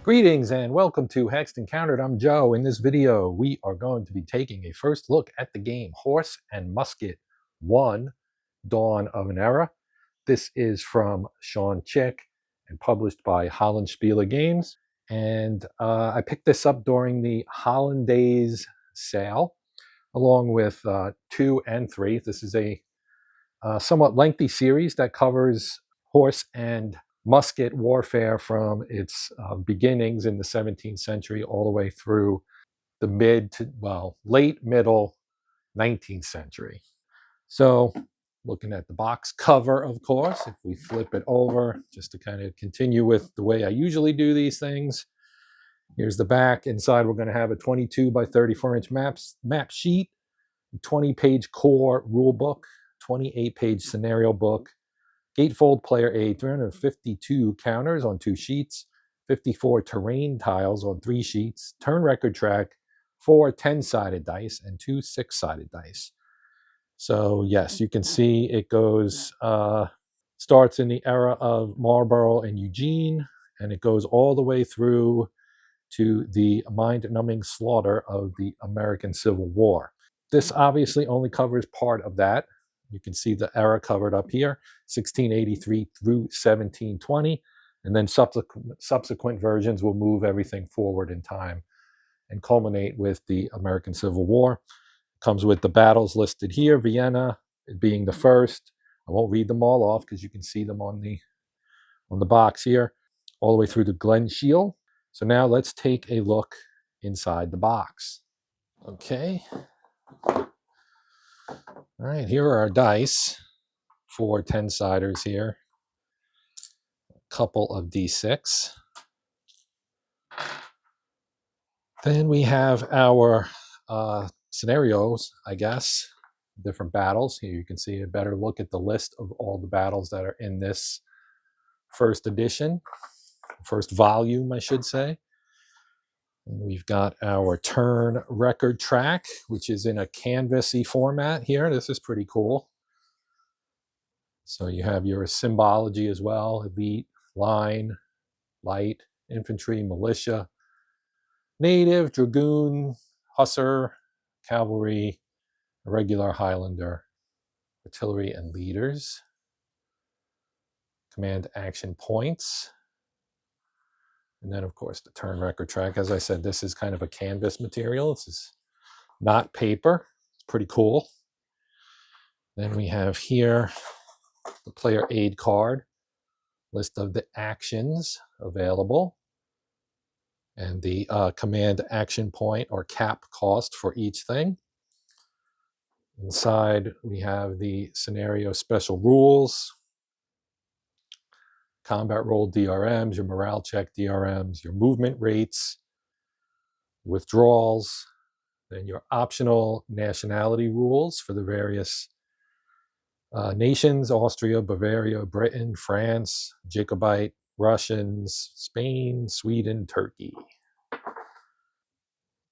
Greetings and welcome to Hexed Encountered. I'm Joe. In this video, we are going to be taking a first look at the game Horse and Musket 1, Dawn of an Era. This is from Sean Chick and published by Hollandspiele Games. And I picked this up during the Hollandaise sale, along with 2 and 3. This is a somewhat lengthy series that covers horse and musket warfare from its beginnings in the 17th century all the way through the late middle 19th century. So looking at the box cover, of course, if we flip it over just to kind of continue with the way I usually do these things, here's the back. Inside we're going to have a 22 by 34-inch map sheet, 20-page core rule book, 28-page scenario book, gatefold player aid, 352 counters on 2 sheets, 54 terrain tiles on 3 sheets, turn record track, 4 10-sided dice, and 2 6-sided dice. So yes, you can see it goes, starts in the era of Marlborough and Eugene, and it goes all the way through to the mind-numbing slaughter of the American Civil War. This obviously only covers part of that. You can see the era covered up here, 1683 through 1720, and then subsequent versions will move everything forward in time and culminate with the American Civil War. Comes with the battles listed here, Vienna being the first. I won't read them all off because you can see them on the box here, all the way through to Glen Shiel. So now let's take a look inside the box. Okay. All right, here are our dice, 4 10-siders here, a couple of D6. Then we have our scenarios, I guess, different battles. Here you can see a better look at the list of all the battles that are in this first edition, first volume, I should say. And we've got our turn record track, which is in a canvasy format here. This is pretty cool. So you have your symbology as well, elite, line, light, infantry, militia, native, dragoon, hussar, cavalry, regular Highlander, artillery, and leaders. Command action points. And then, of course, the turn record track. As I said, this is kind of a canvas material. This is not paper. It's pretty cool. Then we have here the player aid card, list of the actions available, and the command action point or cap cost for each thing. Inside, we have the scenario special rules, combat roll DRMs, your morale check DRMs, your movement rates, withdrawals, then your optional nationality rules for the various nations: Austria, Bavaria, Britain, France, Jacobite, Russians, Spain, Sweden, Turkey.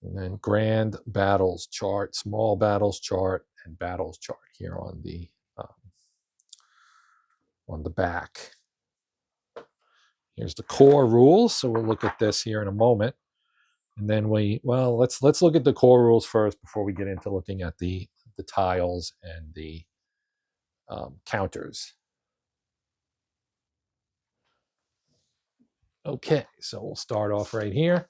And then grand battles chart, small battles chart, and battles chart here on the back. Here's the core rules. So we'll look at this here in a moment. And then let's look at the core rules first before we get into looking at the tiles and the counters. Okay, so we'll start off right here.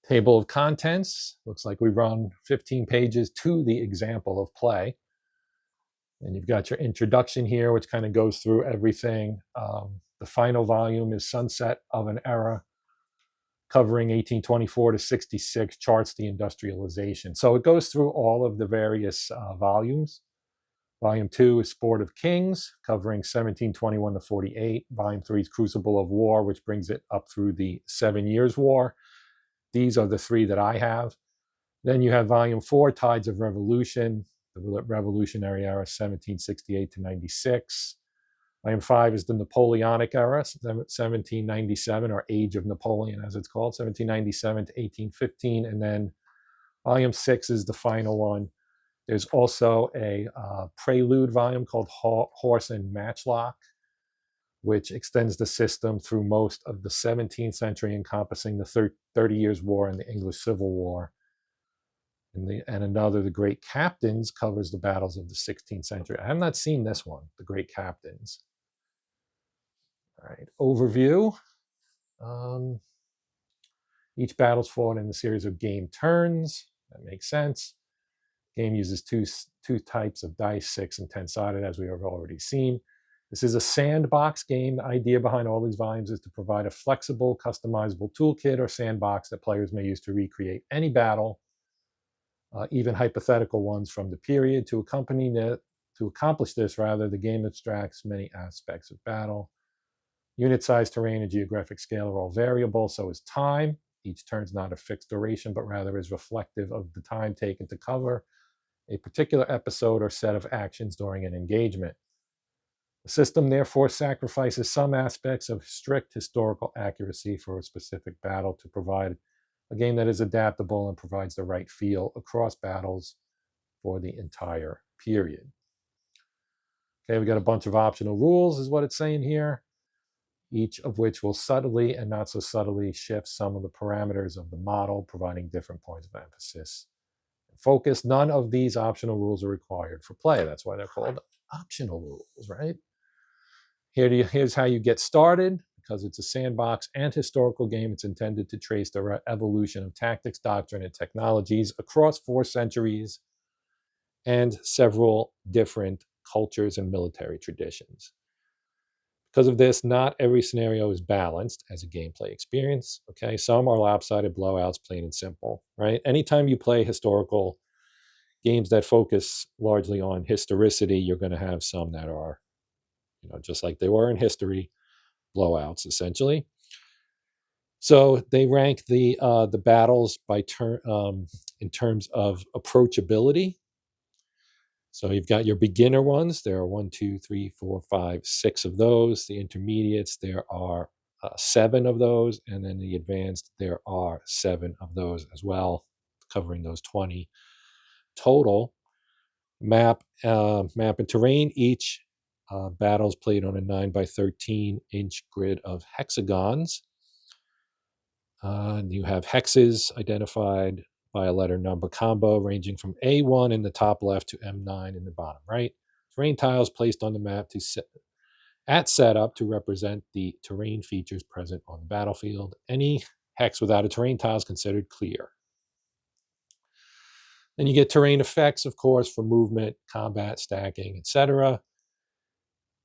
Table of contents. Looks like we run 15 pages to the example of play. And you've got your introduction here, which kind of goes through everything. The final volume is Sunset of an Era, covering 1824 to 66, charts the industrialization. So it goes through all of the various volumes. Volume 2 is Sport of Kings, covering 1721 to 48. Volume 3 is Crucible of War, which brings it up through the 7 Years' War. These are the 3 that I have. Then you have Volume 4, Tides of Revolution, the Revolutionary Era, 1768 to 96. Volume 5 is the Napoleonic Era, 1797, or Age of Napoleon, as it's called, 1797 to 1815. And then Volume 6 is the final one. There's also a prelude volume called Horse and Matchlock, which extends the system through most of the 17th century, encompassing the 30 Years' War and the English Civil War. And another, The Great Captains, covers the battles of the 16th century. I have not seen this one, The Great Captains. All right, overview. Each battle is fought in a series of game turns. That makes sense. Game uses two types of dice, 6 and 10-sided, as we have already seen. This is a sandbox game. The idea behind all these volumes is to provide a flexible, customizable toolkit or sandbox that players may use to recreate any battle, even hypothetical ones from the period. To accomplish this, the game abstracts many aspects of battle. Unit size, terrain, and geographic scale are all variable, so is time. Each turn is not a fixed duration, but rather is reflective of the time taken to cover a particular episode or set of actions during an engagement. The system therefore sacrifices some aspects of strict historical accuracy for a specific battle to provide a game that is adaptable and provides the right feel across battles for the entire period. Okay, we got a bunch of optional rules, is what it's saying here, each of which will subtly and not so subtly shift some of the parameters of the model, providing different points of emphasis and focus. None of these optional rules are required for play. That's why they're called optional rules, right? Here's how you get started. Because it's a sandbox and historical game, it's intended to trace the evolution of tactics, doctrine, and technologies across 4 centuries and several different cultures and military traditions. Because of this, not every scenario is balanced as a gameplay experience. Okay, some are lopsided blowouts, plain and simple, right? Anytime you play historical games that focus largely on historicity, you're going to have some that are, just like they were in history, blowouts essentially. So they rank the battles by in terms of approachability. So you've got your beginner ones. There are 1, 2, 3, 4, 5, 6 of those. The intermediates, there are 7 of those, and then the advanced, there are 7 of those as well, covering those 20 total. Map and terrain. Each battles played on a 9 by 13 inch grid of hexagons. You have hexes identified by a letter number combo ranging from A1 in the top left to M9 in the bottom right. Terrain tiles placed on the map at setup to represent the terrain features present on the battlefield. Any hex without a terrain tile is considered clear. Then you get terrain effects, of course, for movement, combat, stacking, etc.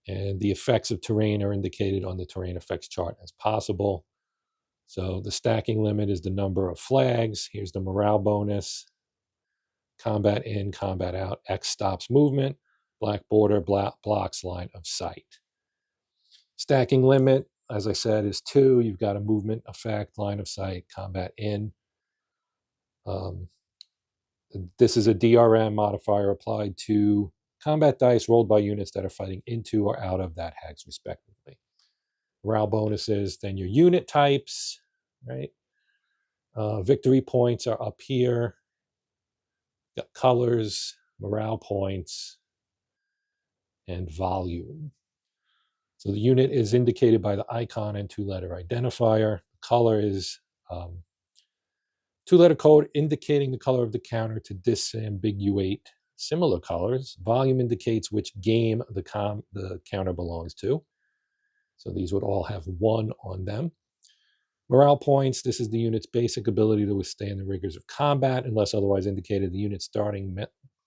And the effects of terrain are indicated on the terrain effects chart as possible. So the stacking limit is the number of flags. Here's the morale bonus. Combat in, combat out. X stops movement. Black border blocks line of sight. Stacking limit, as I said, is 2. You've got a movement effect, line of sight, combat in. This is a DRM modifier applied to combat dice rolled by units that are fighting into or out of that hex, respectively. Morale bonuses, then your unit types, right? Victory points are up here. Got colors, morale points, and volume. So the unit is indicated by the icon and 2-letter identifier. Color is 2-letter code indicating the color of the counter to disambiguate similar colors. Volume indicates which game the counter belongs to. So these would all have 1 on them. Morale points, this is the unit's basic ability to withstand the rigors of combat, unless otherwise indicated. The unit's starting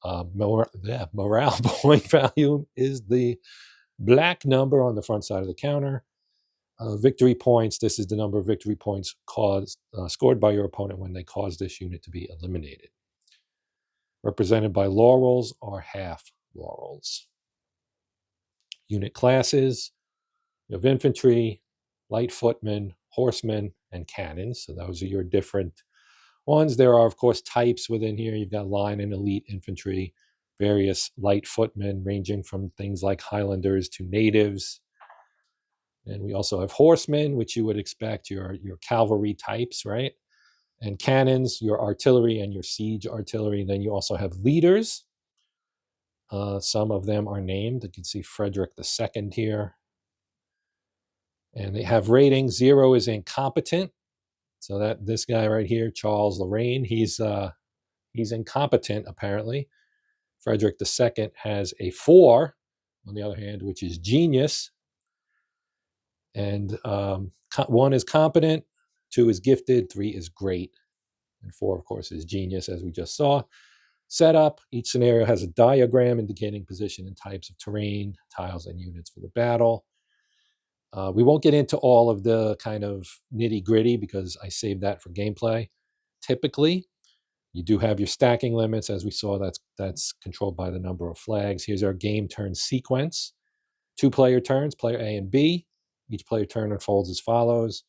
morale point value is the black number on the front side of the counter. Victory points, this is the number of victory points scored by your opponent when they cause this unit to be eliminated. Represented by laurels or half laurels. Unit classes, you have infantry, light footmen, horsemen, and cannons. So those are your different ones. There are, of course, types within here. You've got line and elite infantry, various light footmen ranging from things like Highlanders to natives. And we also have horsemen, which you would expect your cavalry types, right? And cannons, your artillery and your siege artillery. Then you also have leaders. Some of them are named. You can see Frederick II here. And they have ratings. 0 is incompetent. So that this guy right here, Charles Lorraine, he's incompetent apparently. Frederick II has a 4, on the other hand, which is genius. And 1 is competent, 2 is gifted, 3 is great, and 4, of course, is genius, as we just saw. Setup: each scenario has a diagram indicating position and types of terrain, tiles, and units for the battle. We won't get into all of the kind of nitty-gritty because I saved that for gameplay. Typically, you do have your stacking limits. As we saw, that's controlled by the number of flags. Here's our game turn sequence. 2 player turns, player A and B. Each player turn unfolds as follows.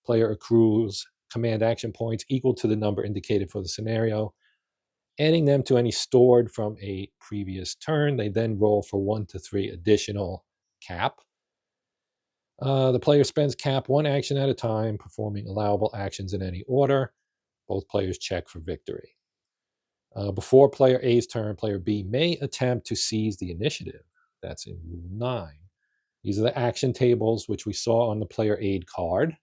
Player accrues command action points equal to the number indicated for the scenario, adding them to any stored from a previous turn. They then roll for 1 to 3 additional cap. The player spends cap 1 action at a time, performing allowable actions in any order. Both players check for victory. Before player A's turn, player B may attempt to seize the initiative. That's in Rule 9. These are the action tables, which we saw on the player aid card.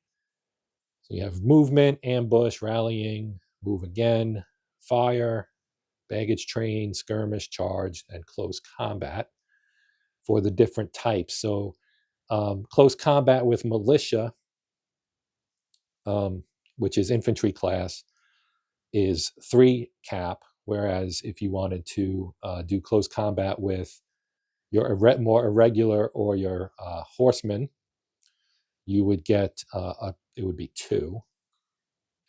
So you have movement, ambush, rallying, move again, fire, baggage train, skirmish, charge, and close combat for the different types. So close combat with militia, which is infantry class, is 3 cap, whereas if you wanted to do close combat with your more irregular or your horsemen, you would get it would be 2,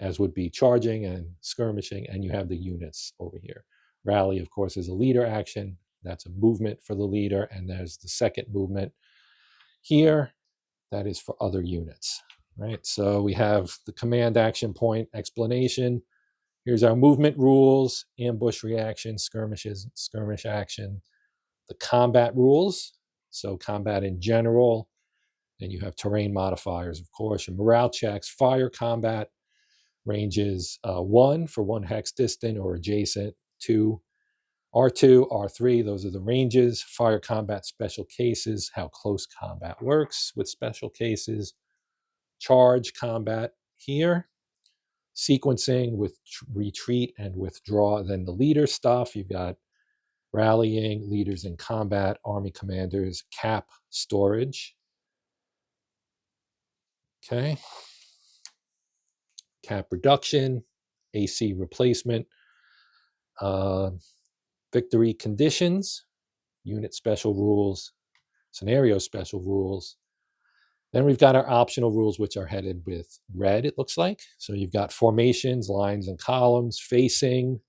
as would be charging and skirmishing, and you have the units over here. Rally, of course, is a leader action. That's a movement for the leader, and there's the second movement here. That is for other units, right? So we have the command action point explanation. Here's our movement rules: ambush reaction, skirmish action, the combat rules, so combat in general. Then you have terrain modifiers, of course, your morale checks, fire combat, ranges 1 for 1 hex distant or adjacent, 2, R2, R3, those are the ranges. Fire combat special cases, how close combat works with special cases. Charge combat here. Sequencing with retreat and withdraw. Then the leader stuff, you've got rallying, leaders in combat, army commanders, cap storage. Okay. Cap reduction, AC replacement, victory conditions, unit special rules, scenario special rules. Then we've got our optional rules, which are headed with red, it looks like. So you've got formations, lines and columns, facing.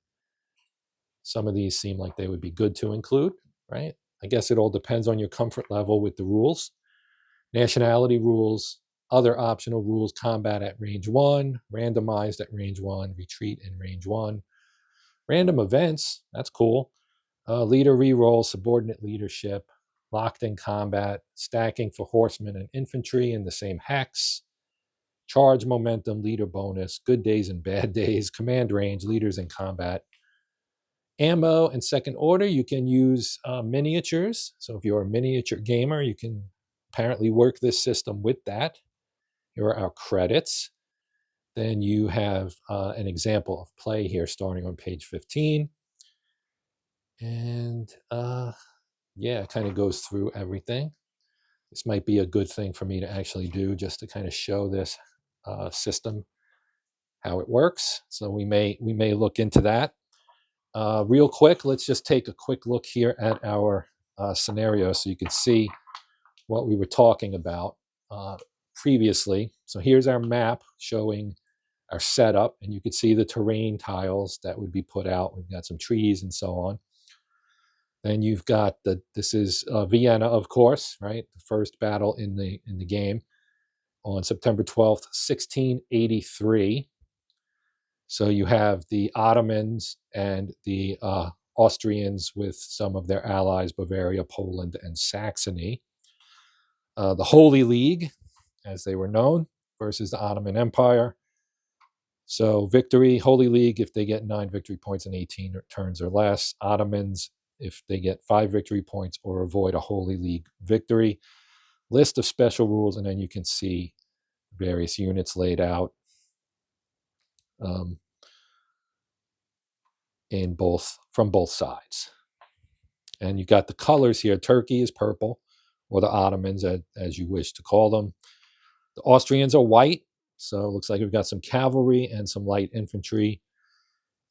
Some of these seem like they would be good to include, right? I guess it all depends on your comfort level with the rules. Nationality rules, other optional rules: combat at range 1, randomized at range 1, retreat in range 1. Random events, that's cool. Leader reroll, subordinate leadership, locked in combat, stacking for horsemen and infantry in the same hex, charge momentum, leader bonus, good days and bad days, command range, leaders in combat. Ammo and second order, you can use miniatures. So if you're a miniature gamer, you can apparently work this system with that. Here are our credits. Then you have an example of play here starting on page 15. And yeah, it kind of goes through everything. This might be a good thing for me to actually do, just to kind of show this system, how it works. So we may look into that. Real quick, let's just take a quick look here at our scenario so you can see what we were talking about previously. So here's our map showing our setup, and you can see the terrain tiles that would be put out. We've got some trees and so on. Then you've got this is Vienna, of course, right? The first battle in the game on September 12th, 1683. So you have the Ottomans and the Austrians with some of their allies, Bavaria, Poland, and Saxony. The Holy League, as they were known, versus the Ottoman Empire. So victory, Holy League, if they get 9 victory points in 18 turns or less. Ottomans, if they get 5 victory points or avoid a Holy League victory. list of special rules, and then you can see various units laid out from both sides. And you got the colors here. Turkey is purple, or the Ottomans, as you wish to call them. The Austrians are white, so it looks like we've got some cavalry and some light infantry.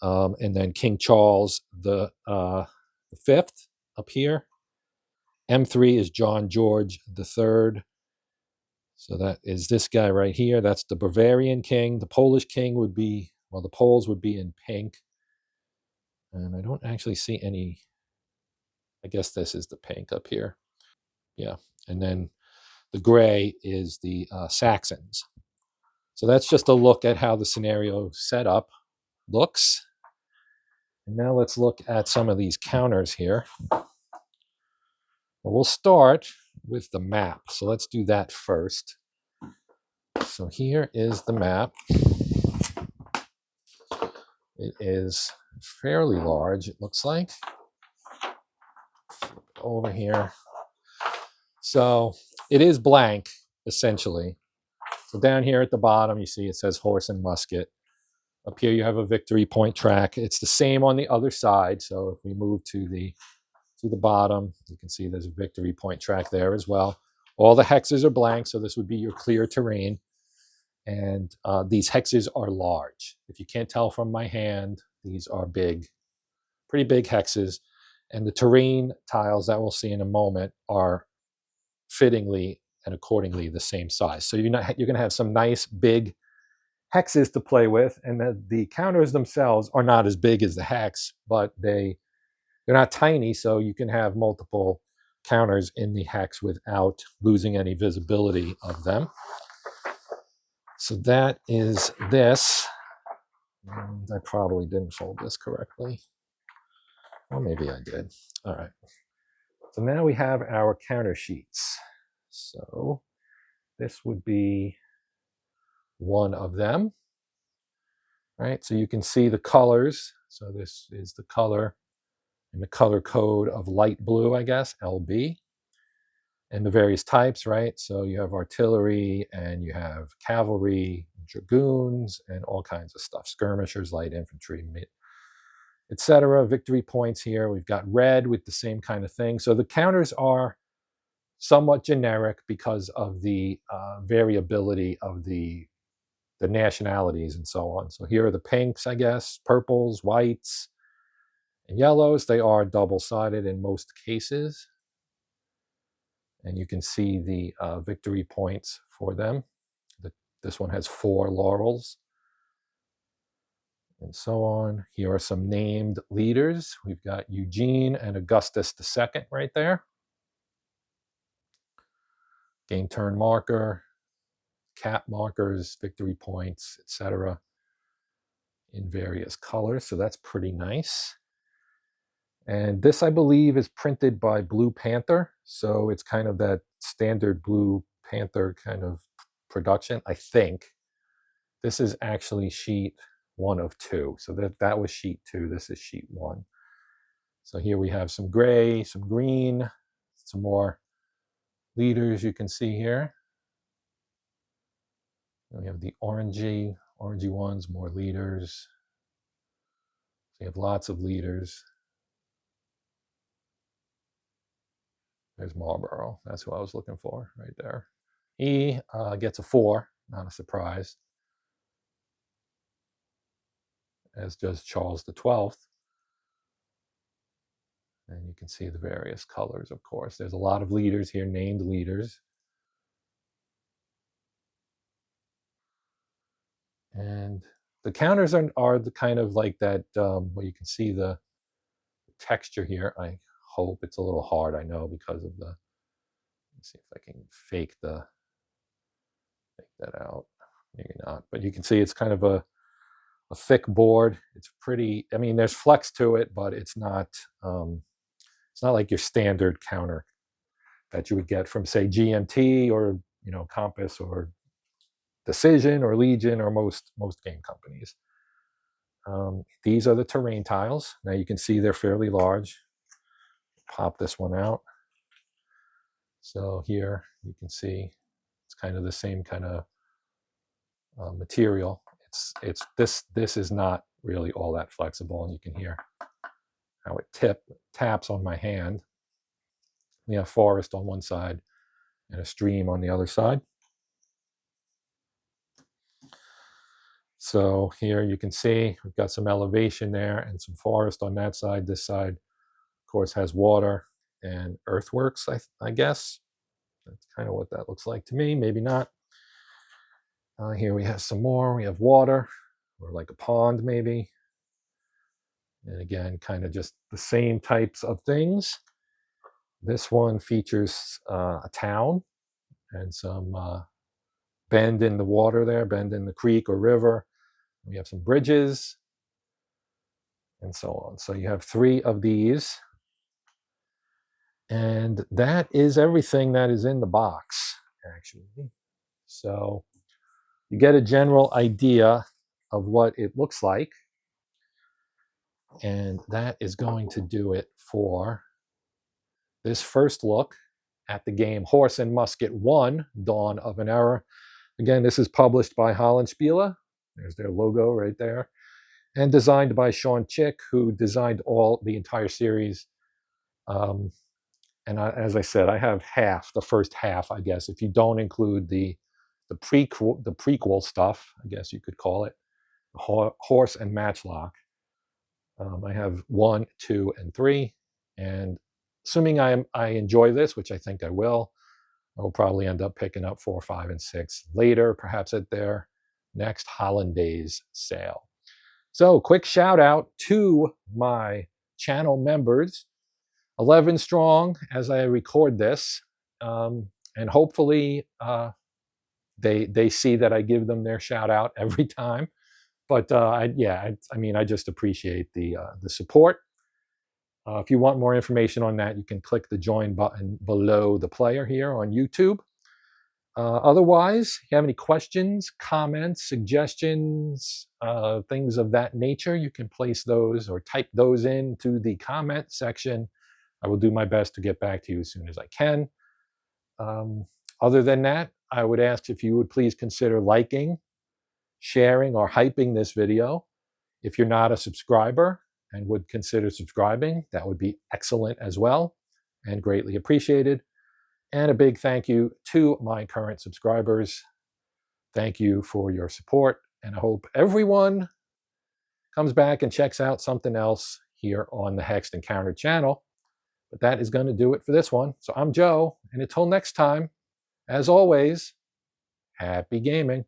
And then King Charles the Fifth up here. M3 is John George III. So that is this guy right here. That's the Bavarian king. The Polish king would be, well, the Poles would be in pink. And I don't actually see any, I guess this is the pink up here. Yeah. And then the gray is the Saxons. So that's just a look at how the scenario setup looks. And now let's look at some of these counters here. Well, we'll start with the map. So let's do that first. So here is the map. It is fairly large, it looks like. Over here. So it is blank, essentially. So down here at the bottom, you see it says Horse and Musket. Up here you have a victory point track. It's the same on the other side. So if we move to the bottom, you can see there's a victory point track there as well. All the hexes are blank, so this would be your clear terrain. And these hexes are large. If you can't tell from my hand, these are big, pretty big hexes. And the terrain tiles that we'll see in a moment are fittingly and accordingly the same size. So you're going to have some nice big hexes to play with, and the counters themselves are not as big as the hex, but they're not tiny, so you can have multiple counters in the hex without losing any visibility of them. So that is this. And I probably didn't fold this correctly. Or maybe I did. All right. So now we have our counter sheets. So this would be one of them. Right? So you can see the colors. So this is the color and the color code of light blue, I guess, LB. And the various types, right? So you have artillery and you have cavalry, dragoons, and all kinds of stuff. Skirmishers, light infantry, etc. Victory points here. We've got red with the same kind of thing. So the counters are somewhat generic because of the variability of the nationalities and so on. So here are the pinks, I guess, purples, whites, and yellows. They are double-sided in most cases. And you can see the victory points for them. This one has 4 laurels. And so on. Here are some named leaders. We've got Eugene and Augustus II right there. Game turn marker, cap markers, victory points, etc. in various colors. So that's pretty nice. And this, I believe, is printed by Blue Panther. So it's kind of that standard Blue Panther kind of production, I think. This is actually sheet 1 of 2. So that was sheet 2. This is sheet 1. So here we have some gray, some green, some more leaders you can see here. And we have the orangey ones, more leaders. So you have lots of leaders. There's Marlborough. That's who I was looking for right there. He gets a 4, not a surprise, as does Charles XII. And you can see the various colors, of course. There's a lot of leaders here, named leaders. And the counters are the kind of like that, well, you can see the texture here. I hope it's a little hard, I know, because of the, let's see if I can fake that out. Maybe not, but you can see it's kind of a thick board. It's pretty, I mean, there's flex to it, but it's not like your standard counter that you would get from, say, GMT or, Compass or Decision or Legion or most game companies. These are the terrain tiles. Now you can see they're fairly large. Pop this one out. So here you can see it's kind of the same kind of material. This is not really all that flexible, and you can hear how it taps on my hand. We have forest on one side and a stream on the other side. So here you can see we've got some elevation there and some forest on that side. This side, of course, has water and earthworks, I guess. That's kind of what that looks like to me. Maybe not. Here we have some more. We have water, or like a pond maybe. And again, kind of just the same types of things. This one features a town and some bend in the water there, bend in the creek or river. We have some bridges and so on. So you have 3 of these. And that is everything that is in the box, actually. So you get a general idea of what it looks like. And that is going to do it for this first look at the game Horse and Musket 1, Dawn of an Era. Again, this is published by Hollandspiele. There's their logo right there. And designed by Sean Chick, who designed the entire series. And as I said, I have the first half, I guess, if you don't include the prequel stuff, I guess you could call it, Horse and Matchlock. I have 1, 2, and 3. And assuming I enjoy this, which I think I will probably end up picking up 4, 5, and 6 later, perhaps at their next Hollandaise sale. So quick shout out to my channel members, 11 strong as I record this, and hopefully they see that I give them their shout out every time. But I just appreciate the support. If you want more information on that, you can click the join button below the player here on YouTube. Otherwise, if you have any questions, comments, suggestions, things of that nature, you can place those or type those into the comment section. I will do my best to get back to you as soon as I can. Other than that, I would ask if you would please consider liking, sharing, or hyping this video. If you're not a subscriber and would consider subscribing, that would be excellent as well and greatly appreciated. And a big thank you to my current subscribers. Thank you for your support, and I hope everyone comes back and checks out something else here on the Hexed Encounter channel. But that is going to do it for this one. So I'm Joe, and until next time, as always, happy gaming.